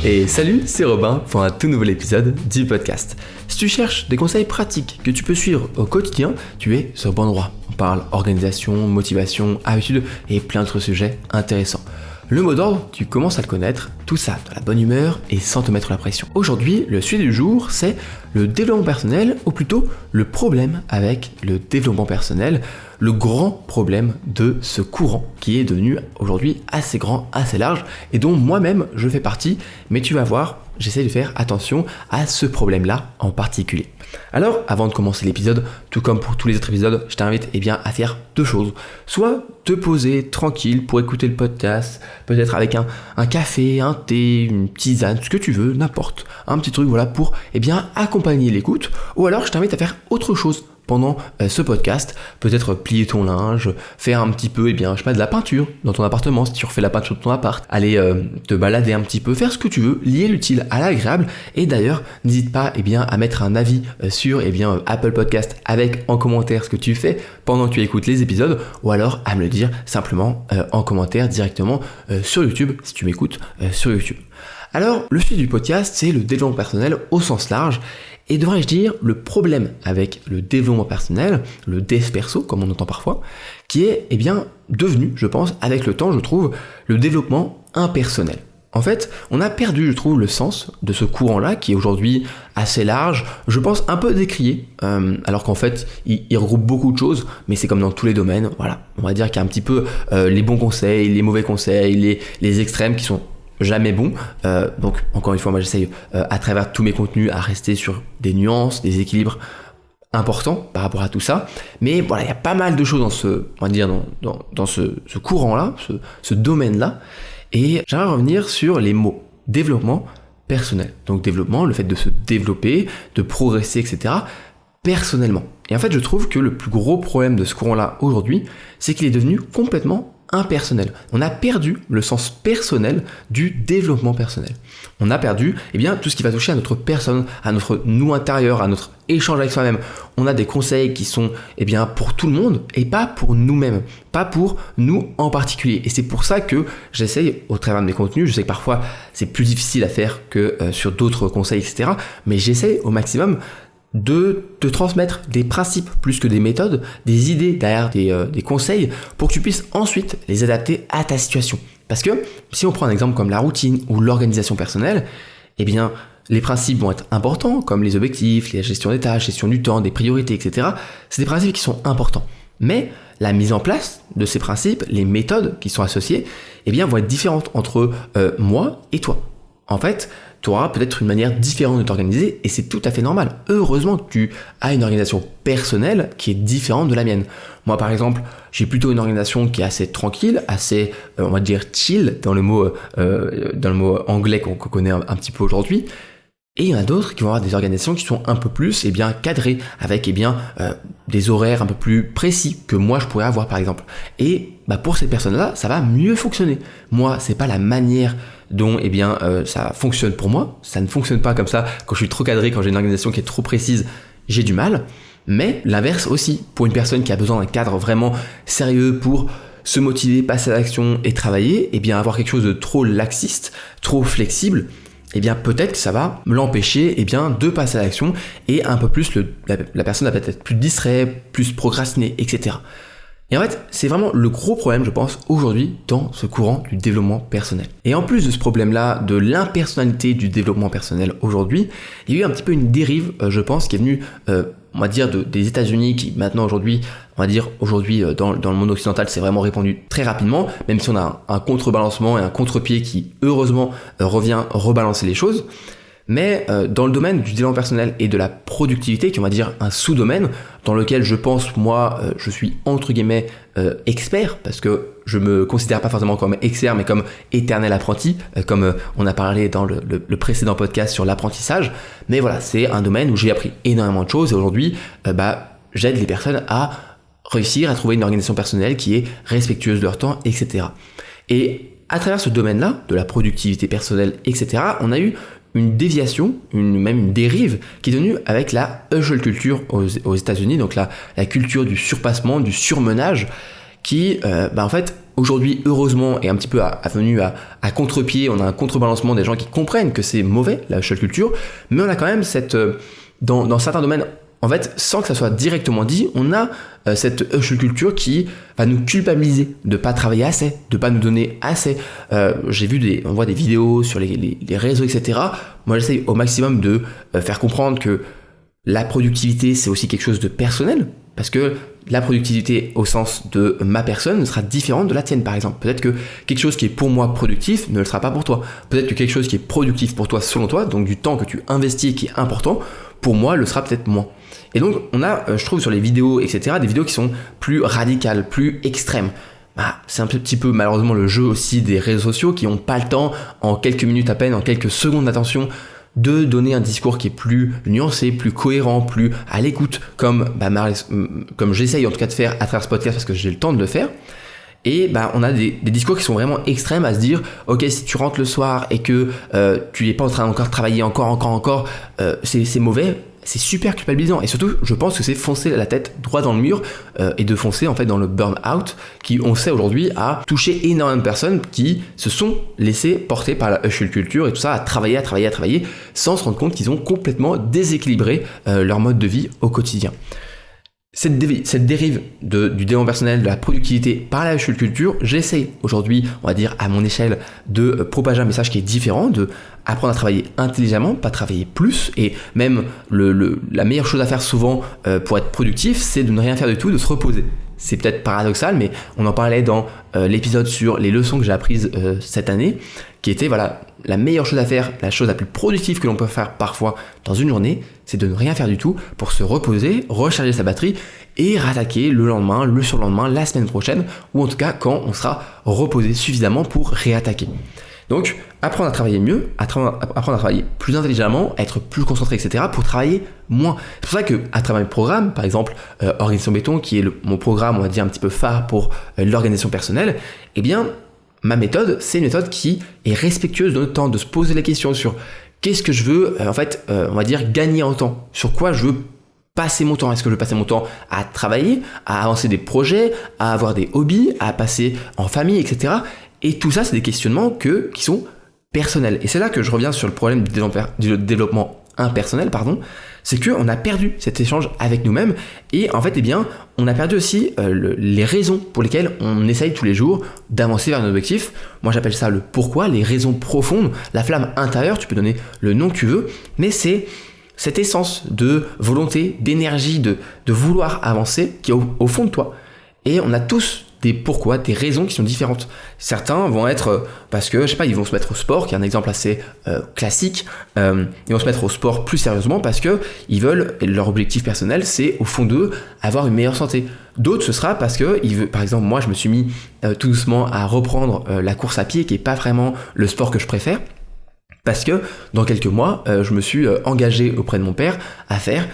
Et salut, c'est Robin pour un tout nouvel épisode du podcast. Si tu cherches des conseils pratiques que tu peux suivre au quotidien, tu es sur le bon endroit. On parle organisation, motivation, habitude et plein d'autres sujets intéressants. Le mot d'ordre, tu commences à le connaître, tout ça dans la bonne humeur et sans te mettre la pression. Aujourd'hui, le sujet du jour, c'est le développement personnel, ou plutôt le problème avec le développement personnel, le grand problème de ce courant qui est devenu aujourd'hui assez grand, assez large, et dont moi-même je fais partie, mais tu vas voir, j'essaie de faire attention à ce problème-là en particulier. Alors, avant de commencer l'épisode, tout comme pour tous les autres épisodes, je t'invite à faire deux choses. Soit te poser tranquille pour écouter le podcast, peut-être avec un café, un thé, une tisane, ce que tu veux, n'importe. Un petit truc pour accompagner l'écoute. Ou alors, je t'invite à faire autre chose pendant ce podcast, peut-être plier ton linge, faire un petit peu, de la peinture dans ton appartement, si tu refais la peinture de ton appart, aller te balader un petit peu, faire ce que tu veux, lier l'utile à l'agréable, et d'ailleurs, n'hésite pas à mettre un avis sur Apple Podcast avec en commentaire ce que tu fais pendant que tu écoutes les épisodes, ou alors à me le dire simplement en commentaire directement sur YouTube, si tu m'écoutes sur YouTube. Alors, le sujet du podcast, c'est le développement personnel au sens large, et devrais-je dire le problème avec le développement personnel, le dev perso comme on entend parfois, qui est devenu, je pense, avec le temps, je trouve, le développement impersonnel. En fait, on a perdu, je trouve, le sens de ce courant-là, qui est aujourd'hui assez large, je pense un peu décrié, alors qu'en fait, il regroupe beaucoup de choses, mais c'est comme dans tous les domaines, voilà. On va dire qu'il y a un petit peu les bons conseils, les mauvais conseils, les extrêmes qui sont jamais bon, donc encore une fois moi j'essaye à travers tous mes contenus à rester sur des nuances, des équilibres importants par rapport à tout ça, mais voilà, il y a pas mal de choses dans ce courant-là, ce domaine-là, et j'aimerais revenir sur les mots développement personnel. Donc développement, le fait de se développer, de progresser, etc. personnellement. Et en fait je trouve que le plus gros problème de ce courant-là aujourd'hui, c'est qu'il est devenu complètement impersonnel. On a perdu le sens personnel du développement personnel. On a perdu tout ce qui va toucher à notre personne, à notre nous intérieur, à notre échange avec soi-même. On a des conseils qui sont pour tout le monde et pas pour nous-mêmes, pas pour nous en particulier. Et c'est pour ça que j'essaye au travers de mes contenus, je sais que parfois c'est plus difficile à faire que sur d'autres conseils, etc. Mais j'essaye au maximum de te transmettre des principes plus que des méthodes, des idées derrière des conseils pour que tu puisses ensuite les adapter à ta situation. Parce que si on prend un exemple comme la routine ou l'organisation personnelle, les principes vont être importants comme les objectifs, la gestion des tâches, gestion du temps, des priorités, etc. C'est des principes qui sont importants. Mais la mise en place de ces principes, les méthodes qui sont associées, vont être différentes entre moi et toi. En fait, tu auras peut-être une manière différente de t'organiser et c'est tout à fait normal. Heureusement que tu as une organisation personnelle qui est différente de la mienne. Moi, par exemple, j'ai plutôt une organisation qui est assez tranquille, assez, chill dans le mot anglais qu'on connaît un petit peu aujourd'hui. Et il y en a d'autres qui vont avoir des organisations qui sont un peu plus cadrées, avec des horaires un peu plus précis que moi je pourrais avoir par exemple. Et pour ces personnes-là, ça va mieux fonctionner. Moi, c'est pas la manière dont ça fonctionne pour moi. Ça ne fonctionne pas comme ça. Quand je suis trop cadré, quand j'ai une organisation qui est trop précise, j'ai du mal. Mais l'inverse aussi, pour une personne qui a besoin d'un cadre vraiment sérieux pour se motiver, passer à l'action et travailler, avoir quelque chose de trop laxiste, trop flexible, peut-être que ça va l'empêcher de passer à l'action et un peu plus la personne va peut-être être plus distrait, plus procrastiner, etc. Et en fait, c'est vraiment le gros problème, je pense, aujourd'hui dans ce courant du développement personnel. Et en plus de ce problème-là, de l'impersonnalité du développement personnel aujourd'hui, il y a eu un petit peu une dérive, je pense, qui est venue, des États-Unis, qui maintenant aujourd'hui, dans le monde occidental, c'est vraiment répandu très rapidement, même si on a un contrebalancement et un contre-pied qui, heureusement, revient rebalancer les choses. Mais dans le domaine du développement personnel et de la productivité, qui est un sous-domaine dans lequel je pense, moi, je suis entre guillemets expert, parce que je me considère pas forcément comme expert, mais comme éternel apprenti, comme on a parlé dans le précédent podcast sur l'apprentissage. Mais voilà, c'est un domaine où j'ai appris énormément de choses et aujourd'hui, j'aide les personnes à réussir à trouver une organisation personnelle qui est respectueuse de leur temps, etc. Et à travers ce domaine-là, de la productivité personnelle, etc., on a eu une déviation, même une dérive qui est devenue avec la hustle culture aux États-Unis, donc la culture du surpassement, du surmenage, qui en fait aujourd'hui, heureusement, est un petit peu venu à contre-pied. On a un contrebalancement des gens qui comprennent que c'est mauvais, la hustle culture, mais on a quand même dans certains domaines, en fait, sans que ça soit directement dit, on a cette hustle culture qui va nous culpabiliser de pas travailler assez, de pas nous donner assez. On voit des vidéos sur les réseaux, etc. Moi, j'essaye au maximum de faire comprendre que la productivité, c'est aussi quelque chose de personnel, parce que la productivité au sens de ma personne sera différente de la tienne, par exemple. Peut-être que quelque chose qui est pour moi productif ne le sera pas pour toi. Peut-être que quelque chose qui est productif pour toi, selon toi, donc du temps que tu investis qui est important, pour moi, le sera peut-être moins. Et donc, on a, je trouve, sur les vidéos, etc., des vidéos qui sont plus radicales, plus extrêmes. C'est un petit peu, malheureusement, le jeu aussi des réseaux sociaux qui n'ont pas le temps, en quelques minutes à peine, en quelques secondes d'attention, de donner un discours qui est plus nuancé, plus cohérent, plus à l'écoute, comme j'essaye en tout cas de faire à travers ce podcast parce que j'ai le temps de le faire. Et on a des discours qui sont vraiment extrêmes à se dire, ok, si tu rentres le soir et que tu n'es pas en train encore de travailler encore, c'est mauvais. C'est super culpabilisant et surtout je pense que c'est foncer la tête droit dans le mur et de foncer en fait dans le burn-out qui on sait aujourd'hui a touché énormément de personnes qui se sont laissées porter par la hustle culture et tout ça, à travailler sans se rendre compte qu'ils ont complètement déséquilibré leur mode de vie au quotidien. Cette dérive du développement personnel, de la productivité par la hustle culture, j'essaye aujourd'hui, on va dire à mon échelle, de propager un message qui est différent, de apprendre à travailler intelligemment, pas travailler plus, et même la meilleure chose à faire souvent pour être productif, c'est de ne rien faire du tout, de se reposer. C'est peut-être paradoxal, mais on en parlait dans l'épisode sur les leçons que j'ai apprises cette année, qui était la meilleure chose à faire, la chose la plus productive que l'on peut faire parfois dans une journée, c'est de ne rien faire du tout pour se reposer, recharger sa batterie et rattaquer le lendemain, le surlendemain, la semaine prochaine, ou en tout cas quand on sera reposé suffisamment pour réattaquer. Donc, apprendre à travailler mieux, apprendre à travailler plus intelligemment, à être plus concentré, etc. pour travailler moins. C'est pour ça qu'à travers mes programmes, par exemple, Organisation Béton, qui est mon programme, on va dire un petit peu phare pour l'organisation personnelle, eh bien, ma méthode, c'est une méthode qui est respectueuse de notre temps, de se poser la question sur qu'est-ce que je veux, on va dire, gagner en temps, sur quoi je veux passer mon temps. Est-ce que je veux passer mon temps à travailler, à avancer des projets, à avoir des hobbies, à passer en famille, etc. Et tout ça, c'est des questionnements qui sont personnels. Et c'est là que je reviens sur le problème du développement impersonnel, c'est qu'on a perdu cet échange avec nous-mêmes et en fait, on a perdu aussi les raisons pour lesquelles on essaye tous les jours d'avancer vers nos objectifs. Moi, j'appelle ça le pourquoi, les raisons profondes, la flamme intérieure, tu peux donner le nom que tu veux, mais c'est cette essence de volonté, d'énergie, de vouloir avancer qui est au fond de toi. Et on a tous des pourquoi, des raisons qui sont différentes. Certains vont être parce que, ils vont se mettre au sport, qui est un exemple assez classique. Ils vont se mettre au sport plus sérieusement parce que ils veulent, et leur objectif personnel, c'est au fond d'eux avoir une meilleure santé. D'autres, ce sera parce que, par exemple, moi, je me suis mis tout doucement à reprendre la course à pied, qui est pas vraiment le sport que je préfère. Parce que dans quelques mois, je me suis engagé auprès de mon père à faire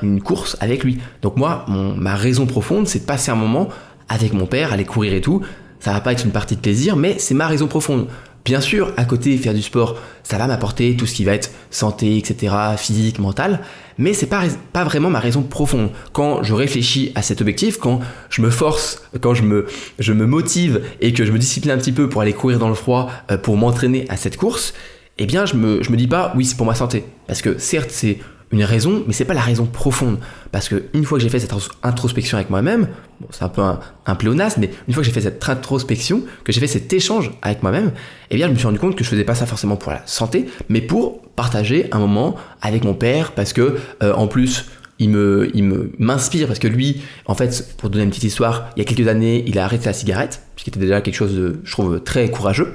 une course avec lui. Donc moi, ma raison profonde, c'est de passer un moment avec mon père, aller courir et tout. Ça va pas être une partie de plaisir, mais c'est ma raison profonde. Bien sûr, à côté, faire du sport, ça va m'apporter tout ce qui va être santé, etc., physique, mental, mais c'est pas vraiment ma raison profonde. Quand je réfléchis à cet objectif, quand je me force, quand je me motive et que je me discipline un petit peu pour aller courir dans le froid, pour m'entraîner à cette course, je me dis pas, oui, c'est pour ma santé. Parce que certes, c'est une raison, mais c'est pas la raison profonde. Parce que une fois que j'ai fait cette introspection avec moi-même, c'est un peu un pléonasme, mais une fois que j'ai fait cette introspection, que j'ai fait cet échange avec moi-même, je me suis rendu compte que je faisais pas ça forcément pour la santé, mais pour partager un moment avec mon père, parce que en plus, il m'inspire, parce que lui, en fait, pour donner une petite histoire, il y a quelques années, il a arrêté la cigarette, ce qui était déjà quelque chose de, je trouve, très courageux,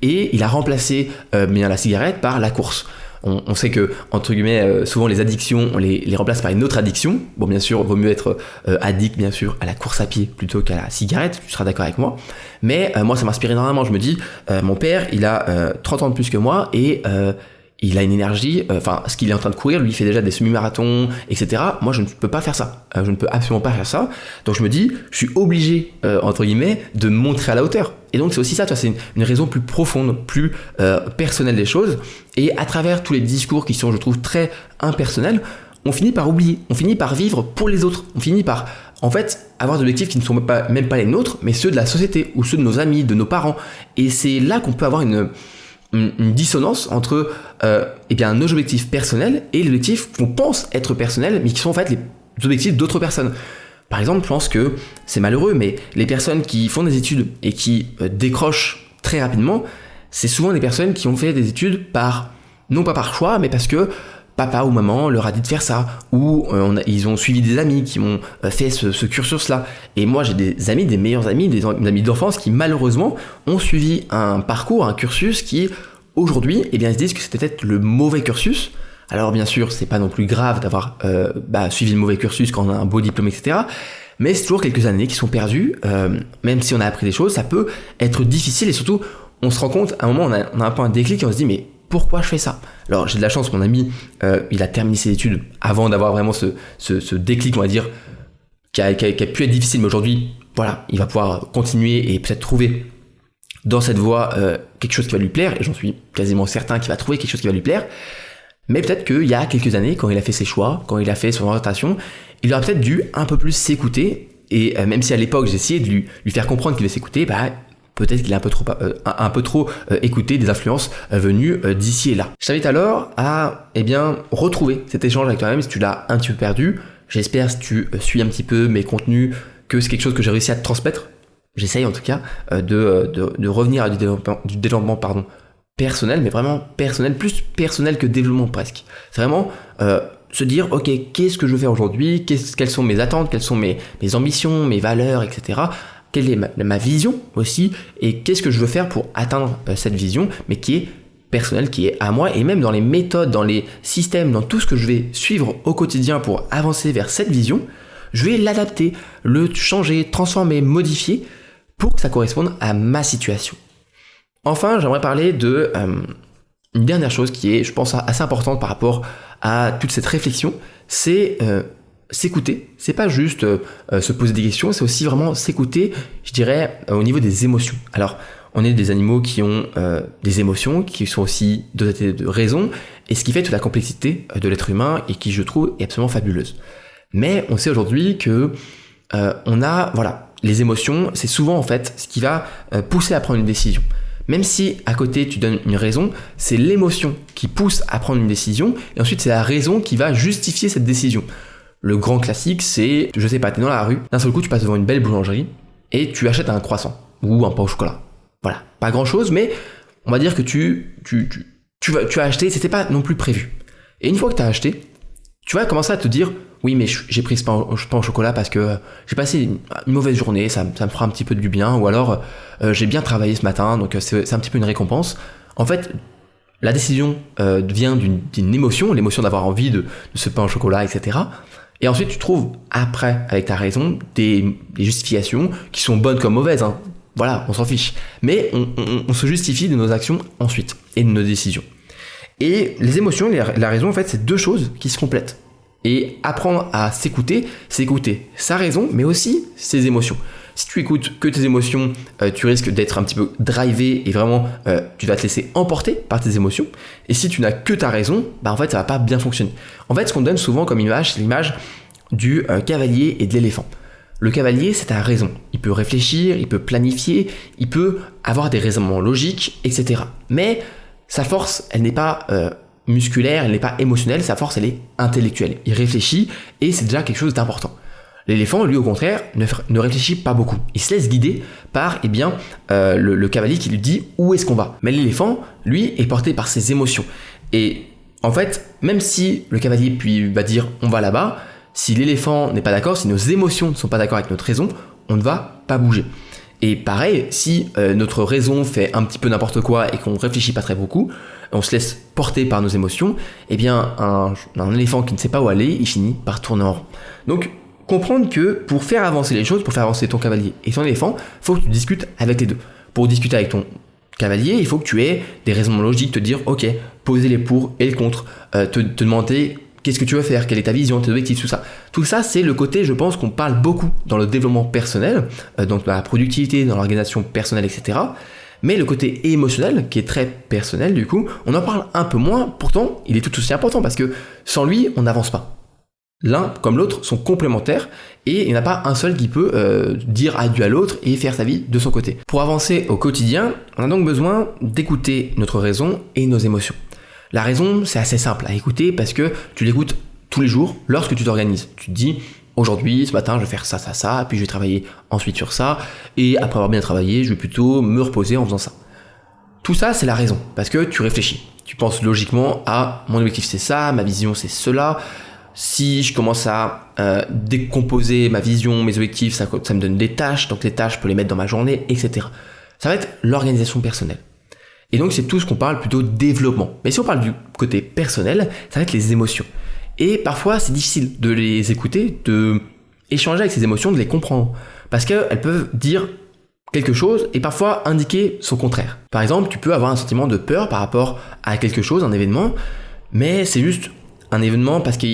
et il a remplacé la cigarette par la course. On sait que, entre guillemets, souvent les addictions, on les remplace par une autre addiction. Bon, bien sûr, il vaut mieux être addict, bien sûr, à la course à pied plutôt qu'à la cigarette, tu seras d'accord avec moi. Mais moi, ça m'inspire énormément. Je me dis, mon père, il a 30 ans de plus que moi et il a une énergie, ce qu'il est en train de courir, lui, il fait déjà des semi-marathons, etc. Moi, je ne peux pas faire ça. Je ne peux absolument pas faire ça. Donc, je me dis, je suis obligé, entre guillemets, de me montrer à la hauteur. Et donc, c'est aussi ça, c'est une raison plus profonde, plus personnelle des choses. Et à travers tous les discours qui sont, je trouve, très impersonnels, on finit par oublier, on finit par vivre pour les autres, on finit par en fait, avoir des objectifs qui ne sont même pas les nôtres, mais ceux de la société, ou ceux de nos amis, de nos parents. Et c'est là qu'on peut avoir une dissonance entre nos objectifs personnels et les objectifs qu'on pense être personnels, mais qui sont en fait les objectifs d'autres personnes. Par exemple, je pense que c'est malheureux, mais les personnes qui font des études et qui décrochent très rapidement, c'est souvent des personnes qui ont fait des études non pas par choix, mais parce que papa ou maman leur a dit de faire ça, ou ils ont suivi des amis qui ont fait ce cursus-là. Et moi, j'ai des amis, des meilleurs amis, des amis d'enfance qui malheureusement ont suivi un parcours, un cursus qui, aujourd'hui, ils se disent que c'était peut-être le mauvais cursus. Alors bien sûr, c'est pas non plus grave d'avoir suivi le mauvais cursus quand on a un beau diplôme, etc. Mais c'est toujours quelques années qui sont perdues, même si on a appris des choses, ça peut être difficile et surtout, on se rend compte, à un moment, on a un peu un déclic et on se dit, mais pourquoi je fais ça? Alors j'ai de la chance, mon ami, il a terminé ses études avant d'avoir vraiment ce déclic, on va dire, qui a pu être difficile, mais aujourd'hui, voilà, il va pouvoir continuer et peut-être trouver dans cette voie quelque chose qui va lui plaire, et j'en suis quasiment certain qu'il va trouver quelque chose qui va lui plaire. Mais peut-être qu'il y a quelques années, quand il a fait ses choix, quand il a fait son orientation, il aurait peut-être dû un peu plus s'écouter, et même si à l'époque j'ai essayé de lui faire comprendre qu'il devait s'écouter, peut-être qu'il a un peu trop écouté des influences venues d'ici et là. Je t'invite alors à retrouver cet échange avec toi-même si tu l'as un petit peu perdu. J'espère, si tu suis un petit peu mes contenus, que c'est quelque chose que j'ai réussi à te transmettre. J'essaye en tout cas de revenir à du développement personnel, mais vraiment personnel, plus personnel que développement presque. C'est vraiment se dire, ok, qu'est-ce que je veux faire aujourd'hui, quelles sont mes attentes, quelles sont mes ambitions, mes valeurs, etc. Quelle est ma vision aussi, et qu'est-ce que je veux faire pour atteindre cette vision, mais qui est personnelle, qui est à moi, et même dans les méthodes, dans les systèmes, dans tout ce que je vais suivre au quotidien pour avancer vers cette vision, je vais l'adapter, le changer, transformer, modifier pour que ça corresponde à ma situation. Enfin, j'aimerais parler de une dernière chose qui est, je pense, assez importante par rapport à toute cette réflexion, c'est s'écouter. C'est pas juste se poser des questions, c'est aussi vraiment s'écouter, je dirais, au niveau des émotions. Alors, on est des animaux qui ont des émotions, qui sont aussi dotés de raison, et ce qui fait toute la complexité de l'être humain, et qui, je trouve, est absolument fabuleuse. Mais on sait aujourd'hui que les émotions, c'est souvent en fait ce qui va pousser à prendre une décision. Même si à côté tu donnes une raison, c'est l'émotion qui pousse à prendre une décision, et ensuite c'est la raison qui va justifier cette décision. Le grand classique, c'est, je sais pas, t'es dans la rue, d'un seul coup tu passes devant une belle boulangerie et tu achètes un croissant ou un pain au chocolat. Voilà, pas grand chose, mais on va dire que tu as acheté, c'était pas non plus prévu. Et une fois que tu as acheté, tu vas commencer à te dire, oui, mais j'ai pris ce pain au chocolat parce que j'ai passé une mauvaise journée, ça me fera un petit peu du bien, ou alors j'ai bien travaillé ce matin, donc c'est un petit peu une récompense. En fait, la décision vient d'une émotion, l'émotion d'avoir envie de ce pain au chocolat, etc. Et ensuite, tu trouves après, avec ta raison, des justifications qui sont bonnes comme mauvaises. Hein. Voilà, on s'en fiche. Mais on se justifie de nos actions ensuite et de nos décisions. Et les émotions et la raison, en fait, c'est deux choses qui se complètent. Et apprendre à s'écouter, c'est écouter sa raison, mais aussi ses émotions. Si tu écoutes que tes émotions, tu risques d'être un petit peu drivé et vraiment, tu vas te laisser emporter par tes émotions. Et si tu n'as que ta raison, en fait, ça va pas bien fonctionner. En fait, ce qu'on donne souvent comme image, c'est l'image du cavalier et de l'éléphant. Le cavalier, c'est ta raison. Il peut réfléchir, il peut planifier, il peut avoir des raisonnements logiques, etc. Mais sa force, elle n'est pas musculaire, elle n'est pas émotionnelle, sa force, elle est intellectuelle. Il réfléchit et c'est déjà quelque chose d'important. L'éléphant, lui, au contraire, ne réfléchit pas beaucoup. Il se laisse guider par le cavalier qui lui dit où est-ce qu'on va. Mais l'éléphant, lui, est porté par ses émotions. Et en fait, même si le cavalier puis va dire on va là-bas, si l'éléphant n'est pas d'accord, si nos émotions ne sont pas d'accord avec notre raison, on ne va pas bouger. Et pareil, si notre raison fait un petit peu n'importe quoi et qu'on ne réfléchit pas très beaucoup, on se laisse porter par nos émotions, eh bien un éléphant qui ne sait pas où aller, il finit par tourner en rond. Donc comprendre que pour faire avancer les choses, pour faire avancer ton cavalier et ton éléphant, il faut que tu discutes avec les deux. Pour discuter avec ton cavalier, il faut que tu aies des raisons logiques, te dire ok, poser les pour et les contre, te demander qu'est-ce que tu veux faire, quelle est ta vision, tes objectifs, tout ça. Tout ça, c'est le côté, je pense, qu'on parle beaucoup dans le développement personnel, donc dans la productivité, dans l'organisation personnelle, etc. Mais le côté émotionnel, qui est très personnel du coup, on en parle un peu moins, pourtant il est tout aussi important parce que sans lui, on n'avance pas. L'un comme l'autre sont complémentaires et il n'y en a pas un seul qui peut dire adieu à l'autre et faire sa vie de son côté. Pour avancer au quotidien, on a donc besoin d'écouter notre raison et nos émotions. La raison, c'est assez simple à écouter parce que tu l'écoutes tous les jours lorsque tu t'organises. Tu te dis, aujourd'hui, ce matin, je vais faire ça, puis je vais travailler ensuite sur ça, et après avoir bien travaillé, je vais plutôt me reposer en faisant ça. Tout ça, c'est la raison, parce que tu réfléchis. Tu penses logiquement à mon objectif c'est ça, ma vision c'est cela. Si je commence à décomposer ma vision, mes objectifs, ça me donne des tâches, donc les tâches, je peux les mettre dans ma journée, etc. Ça va être l'organisation personnelle. Et donc c'est tout ce qu'on parle plutôt développement. Mais si on parle du côté personnel, ça va être les émotions. Et parfois c'est difficile de les écouter, de échanger avec ces émotions, de les comprendre. Parce qu'elles peuvent dire quelque chose et parfois indiquer son contraire. Par exemple, tu peux avoir un sentiment de peur par rapport à quelque chose, un événement, mais c'est juste un événement parce que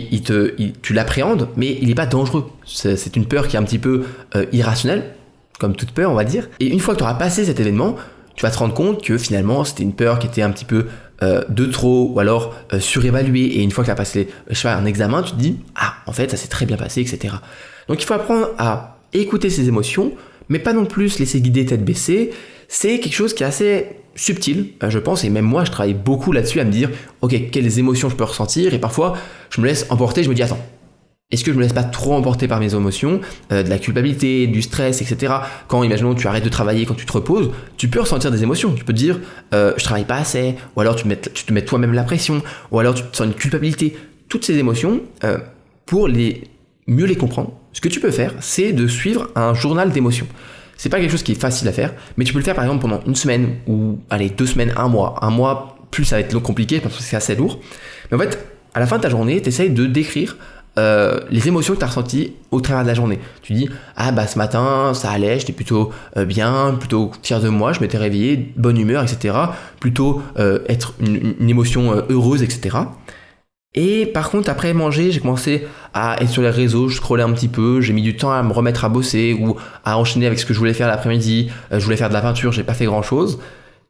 tu l'appréhendes, mais il n'est pas dangereux. C'est une peur qui est un petit peu irrationnelle, comme toute peur on va dire. Et une fois que tu auras passé cet événement, tu vas te rendre compte que finalement c'était une peur qui était un petit peu de trop ou alors surévaluée. Et une fois que tu as passé un examen, tu te dis « Ah, en fait ça s'est très bien passé, etc. » Donc il faut apprendre à écouter ses émotions, mais pas non plus se laisser guider tête baissée. C'est quelque chose qui est assez subtil, je pense, et même moi je travaille beaucoup là-dessus à me dire ok, quelles émotions je peux ressentir, et parfois je me laisse emporter, je me dis attends, est-ce que je me laisse pas trop emporter par mes émotions, de la culpabilité, du stress, etc. Quand imaginons tu arrêtes de travailler, quand tu te reposes, tu peux ressentir des émotions, tu peux te dire je travaille pas assez, ou alors tu te mets toi-même la pression, ou alors tu te sens une culpabilité. Toutes ces émotions, pour mieux les comprendre, ce que tu peux faire, c'est de suivre un journal d'émotions. C'est pas quelque chose qui est facile à faire, mais tu peux le faire par exemple pendant une semaine, ou allez, 2 semaines, un mois. Un mois, plus ça va être compliqué parce que c'est assez lourd. Mais en fait, à la fin de ta journée, tu essayes de décrire les émotions que tu as ressenties au travers de la journée. Tu dis, ah bah ce matin, ça allait, j'étais plutôt bien, plutôt fier de moi, je m'étais réveillé, bonne humeur, etc. Plutôt être une émotion heureuse, etc. Et par contre, après manger, j'ai commencé à être sur les réseaux, je scrollais un petit peu, j'ai mis du temps à me remettre à bosser ou à enchaîner avec ce que je voulais faire l'après-midi. Je voulais faire de la peinture, j'ai pas fait grand-chose.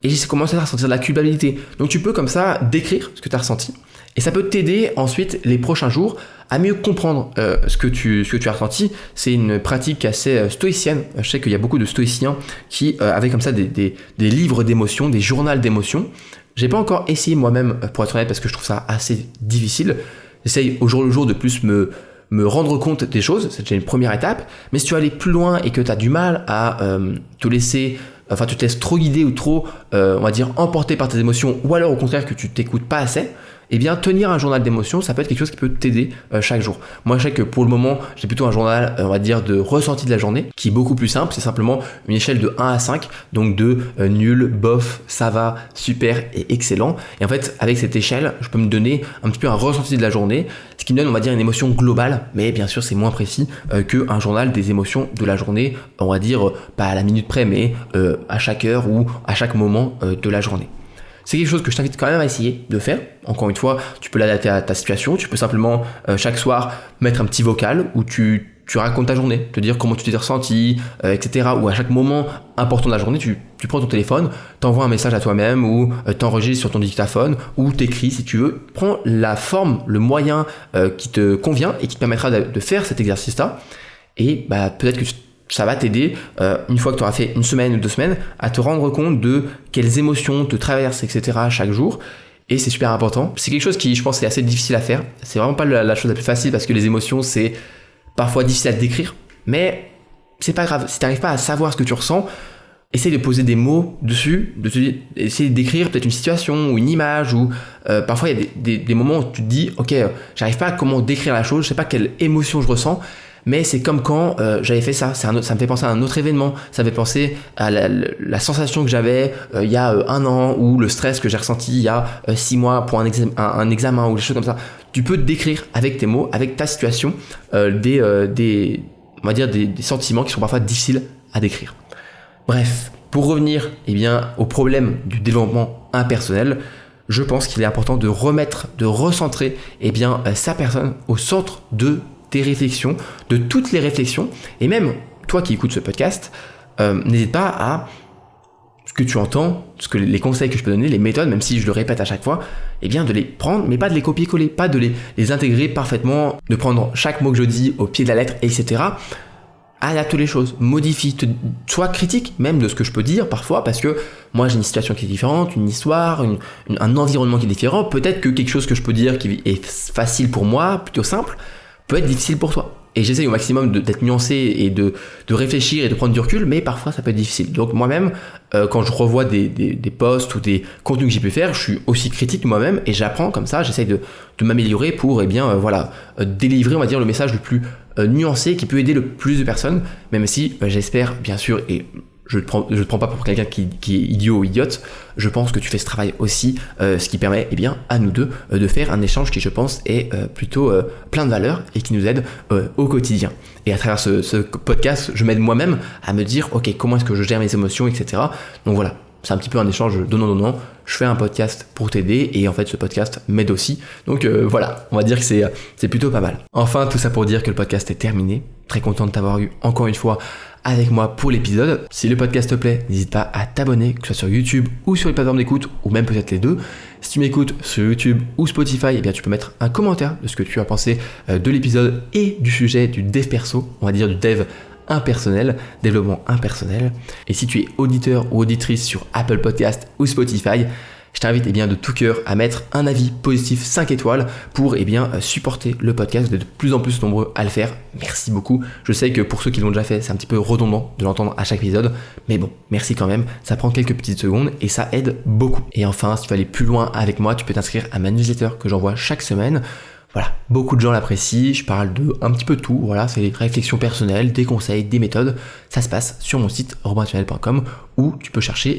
Et j'ai commencé à ressentir de la culpabilité. Donc tu peux comme ça décrire ce que tu as ressenti. Et ça peut t'aider ensuite les prochains jours à mieux comprendre ce que tu as ressenti. C'est une pratique assez stoïcienne. Je sais qu'il y a beaucoup de stoïciens qui avaient comme ça des livres d'émotions, des journaux d'émotions. J'ai pas encore essayé moi-même, pour être honnête, parce que je trouve ça assez difficile. J'essaye au jour le jour de plus me rendre compte des choses, c'est déjà une première étape. Mais si tu veux aller plus loin et que tu as du mal à tu te laisses trop guider ou trop, on va dire, emporter par tes émotions, ou alors au contraire que tu t'écoutes pas assez, eh bien tenir un journal d'émotions, ça peut être quelque chose qui peut t'aider chaque jour. Moi je sais que pour le moment, j'ai plutôt un journal, on va dire, de ressenti de la journée, qui est beaucoup plus simple, c'est simplement une échelle de 1 à 5, donc de nul, bof, ça va, super et excellent. Et en fait, avec cette échelle, je peux me donner un petit peu un ressenti de la journée, ce qui me donne, on va dire, une émotion globale, mais bien sûr c'est moins précis qu'un journal des émotions de la journée, on va dire, pas à la minute près, mais à chaque heure ou à chaque moment de la journée. C'est quelque chose que je t'invite quand même à essayer de faire. Encore une fois, tu peux l'adapter à ta situation. Tu peux simplement, chaque soir, mettre un petit vocal où tu racontes ta journée, te dire comment tu t'es ressenti, etc. Ou à chaque moment important de la journée, tu prends ton téléphone, t'envoies un message à toi-même ou t'enregistres sur ton dictaphone ou t'écris si tu veux. Prends la forme, le moyen qui te convient et qui te permettra de faire cet exercice-là. Et peut-être que ça va t'aider, une fois que tu auras fait 1 semaine ou 2 semaines, à te rendre compte de quelles émotions te traversent, etc. chaque jour. Et c'est super important. C'est quelque chose qui, je pense, est assez difficile à faire. C'est vraiment pas la chose la plus facile parce que les émotions, c'est parfois difficile à décrire. Mais c'est pas grave. Si tu n'arrives pas à savoir ce que tu ressens, essaye de poser des mots dessus, essaye de décrire peut-être une situation ou une image. Ou parfois, il y a des moments où tu te dis, ok, j'arrive pas à comment décrire la chose, je sais pas quelle émotion je ressens. Mais c'est comme quand j'avais fait ça, ça me fait penser à un autre événement, ça me fait penser à la sensation que j'avais il y a 1 an, ou le stress que j'ai ressenti il y a 6 mois pour un examen ou des choses comme ça. Tu peux décrire avec tes mots, avec ta situation, des sentiments qui sont parfois difficiles à décrire. Bref, pour revenir au problème du développement impersonnel, je pense qu'il est important de recentrer sa personne au centre de tes réflexions, de toutes les réflexions, et même toi qui écoutes ce podcast, n'hésite pas à ce que tu entends, les conseils que je peux donner, les méthodes, même si je le répète à chaque fois, eh bien de les prendre, mais pas de les copier-coller, pas de les intégrer parfaitement, de prendre chaque mot que je dis au pied de la lettre, etc. Adapte les choses, modifie, sois critique même de ce que je peux dire parfois, parce que moi j'ai une situation qui est différente, une histoire, un environnement qui est différent. Peut-être que quelque chose que je peux dire qui est facile pour moi, plutôt simple, peut être difficile pour toi. Et j'essaye au maximum d'être nuancé et de réfléchir et de prendre du recul, mais parfois ça peut être difficile. Donc moi-même, quand je revois des posts ou des contenus que j'ai pu faire, je suis aussi critique moi-même et j'apprends comme ça, j'essaye de m'améliorer pour délivrer, on va dire, le message le plus nuancé qui peut aider le plus de personnes, même si j'espère bien sûr, et je te prends pas pour quelqu'un qui est idiot ou idiote, je pense que tu fais ce travail aussi, ce qui permet à nous deux de faire un échange qui je pense est plutôt plein de valeur et qui nous aide au quotidien. Et à travers ce podcast, je m'aide moi-même à me dire ok, comment est-ce que je gère mes émotions, etc. Donc voilà, c'est un petit peu un échange donnant-donnant. Je fais un podcast pour t'aider et en fait ce podcast m'aide aussi. Donc voilà, on va dire que c'est plutôt pas mal. Enfin, tout ça pour dire que le podcast est terminé. Très content de t'avoir eu encore une fois avec moi pour l'épisode. Si le podcast te plaît, n'hésite pas à t'abonner, que ce soit sur YouTube ou sur les plateformes d'écoute, ou même peut-être les deux. Si tu m'écoutes sur YouTube ou Spotify, eh bien tu peux mettre un commentaire de ce que tu as pensé de l'épisode et du sujet du dev perso, on va dire du dev impersonnel, développement impersonnel. Et si tu es auditeur ou auditrice sur Apple Podcast ou Spotify, je t'invite de tout cœur à mettre un avis positif 5 étoiles pour supporter le podcast. Vous êtes de plus en plus nombreux à le faire. Merci beaucoup. Je sais que pour ceux qui l'ont déjà fait, c'est un petit peu redondant de l'entendre à chaque épisode. Mais bon, merci quand même. Ça prend quelques petites secondes et ça aide beaucoup. Et enfin, si tu veux aller plus loin avec moi, tu peux t'inscrire à ma newsletter que j'envoie chaque semaine. Voilà, beaucoup de gens l'apprécient, je parle de un petit peu de tout, voilà, c'est des réflexions personnelles, des conseils, des méthodes, ça se passe sur mon site robintunnel.com où tu peux chercher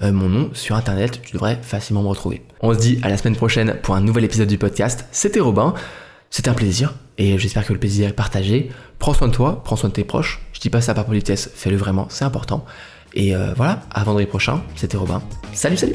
mon nom sur internet, tu devrais facilement me retrouver. On se dit à la semaine prochaine pour un nouvel épisode du podcast, c'était Robin, c'était un plaisir et j'espère que le plaisir est partagé. Prends soin de toi, prends soin de tes proches, je dis pas ça par politesse, fais-le vraiment, c'est important. Et voilà, à vendredi prochain, c'était Robin, salut!